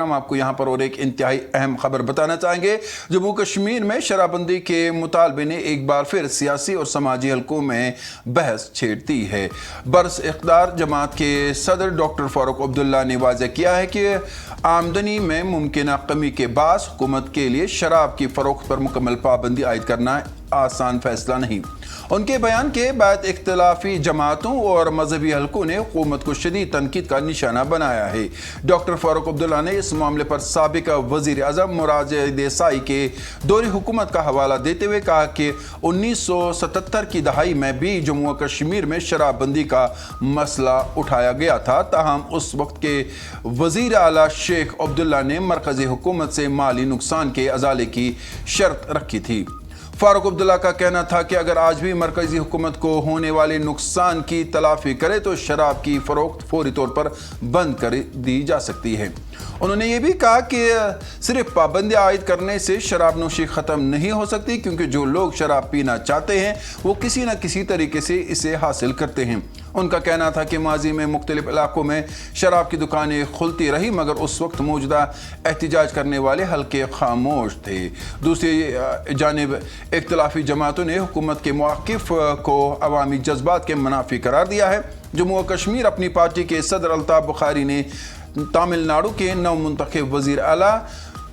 ہم آپ کو یہاں پر اور ایک انتہائی اہم خبر بتانا چاہیں گے۔ جموں کشمیر میں شراب بندی کے مطالبے نے ایک بار پھر سیاسی اور سماجی حلقوں میں بحث چھیڑ دی ہے۔ برس اقتدار جماعت کے صدر ڈاکٹر فاروق عبداللہ نے واضح کیا ہے کہ آمدنی میں ممکنہ کمی کے باعث حکومت کے لیے شراب کی فروخت پر مکمل پابندی عائد کرنا آسان فیصلہ نہیں۔ ان کے بیان کے بعد اختلافی جماعتوں اور مذہبی حلقوں نے حکومت کو شدید تنقید کا نشانہ بنایا ہے۔ ڈاکٹر فاروق عبداللہ نے اس معاملے پر سابق وزیر اعظم مورارجی دیسائی کے دور حکومت کا حوالہ دیتے ہوئے کہا کہ 1977 کی دہائی میں بھی جموں و کشمیر میں شراب بندی کا مسئلہ اٹھایا گیا تھا، تاہم اس وقت کے وزیر اعلیٰ شیخ عبداللہ نے مرکزی حکومت سے مالی نقصان کے ازالے کی شرط رکھی تھی۔ فاروق عبداللہ کا کہنا تھا کہ اگر آج بھی مرکزی حکومت کو ہونے والے نقصان کی تلافی کرے تو شراب کی فروخت فوری طور پر بند کر دی جا سکتی ہے۔ انہوں نے یہ بھی کہا کہ صرف پابندی عائد کرنے سے شراب نوشی ختم نہیں ہو سکتی، کیونکہ جو لوگ شراب پینا چاہتے ہیں وہ کسی نہ کسی طریقے سے اسے حاصل کرتے ہیں۔ ان کا کہنا تھا کہ ماضی میں مختلف علاقوں میں شراب کی دکانیں کھلتی رہی، مگر اس وقت موجودہ احتجاج کرنے والے حلقے خاموش تھے۔ دوسری جانب اختلافی جماعتوں نے حکومت کے مواقف کو عوامی جذبات کے منافی قرار دیا ہے۔ جموں و کشمیر اپنی پارٹی کے صدر الطاف بخاری نے تامل ناڈو کے نو منتخب وزیر اعلیٰ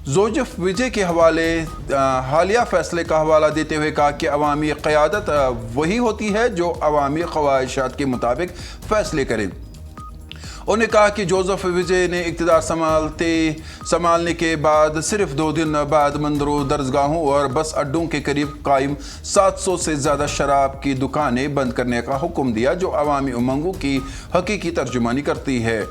جوزف وجے کے حالیہ فیصلے کا حوالہ دیتے ہوئے کہا کہ عوامی قیادت وہی ہوتی ہے جو عوامی خواہشات کے مطابق فیصلے کرے۔ انہوں نے کہا کہ جوزف وجے نے اقتدار سنبھالنے کے بعد صرف 2 دن بعد مندروں، درسگاہوں اور بس اڈوں کے قریب قائم 700 سے زیادہ شراب کی دکانیں بند کرنے کا حکم دیا، جو عوامی امنگوں کی حقیقی ترجمانی کرتی ہے۔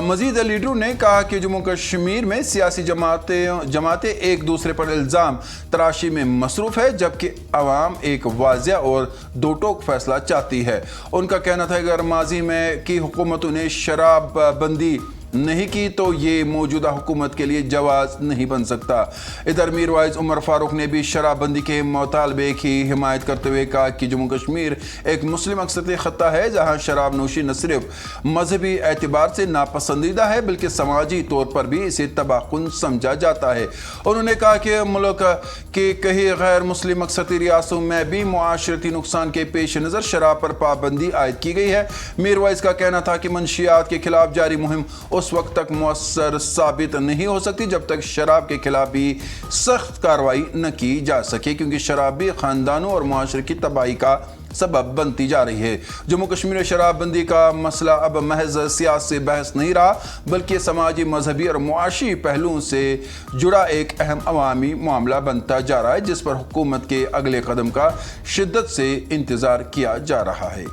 مزید لیڈروں نے کہا کہ جموں کشمیر میں سیاسی جماعتیں ایک دوسرے پر الزام تراشی میں مصروف ہے، جبکہ عوام ایک واضح اور دو ٹوک فیصلہ چاہتی ہے۔ ان کا کہنا تھا کہ اگر ماضی میں کی حکومتوں نے شراب بندی نہیں کی تو یہ موجودہ حکومت کے لیے جواز نہیں بن سکتا۔ ادھر میر واعظ عمر فاروق نے بھی شراب بندی کے مطالبے کی حمایت کرتے ہوئے کہا کہ جموں کشمیر ایک مسلم اکثریتی خطہ ہے، جہاں شراب نوشی نہ صرف مذہبی اعتبار سے ناپسندیدہ ہے بلکہ سماجی طور پر بھی اسے تباہ کن سمجھا جاتا ہے۔ انہوں نے کہا کہ ملک کے کئی غیر مسلم اکثریتی ریاستوں میں بھی معاشرتی نقصان کے پیش نظر شراب پر پابندی عائد کی گئی ہے۔ میر واعظ کا کہنا تھا کہ منشیات کے خلاف جاری مہم اس وقت تک مؤثر ثابت نہیں ہو سکتی جب تک شراب کے خلاف بھی سخت کارروائی نہ کی جا سکے، کیونکہ شراب بھی خاندانوں اور معاشرے کی تباہی کا سبب بنتی جا رہی ہے۔ جموں کشمیر میں شراب بندی کا مسئلہ اب محض سیاست سے بحث نہیں رہا، بلکہ سماجی، مذہبی اور معاشی پہلوؤں سے جڑا ایک اہم عوامی معاملہ بنتا جا رہا ہے، جس پر حکومت کے اگلے قدم کا شدت سے انتظار کیا جا رہا ہے۔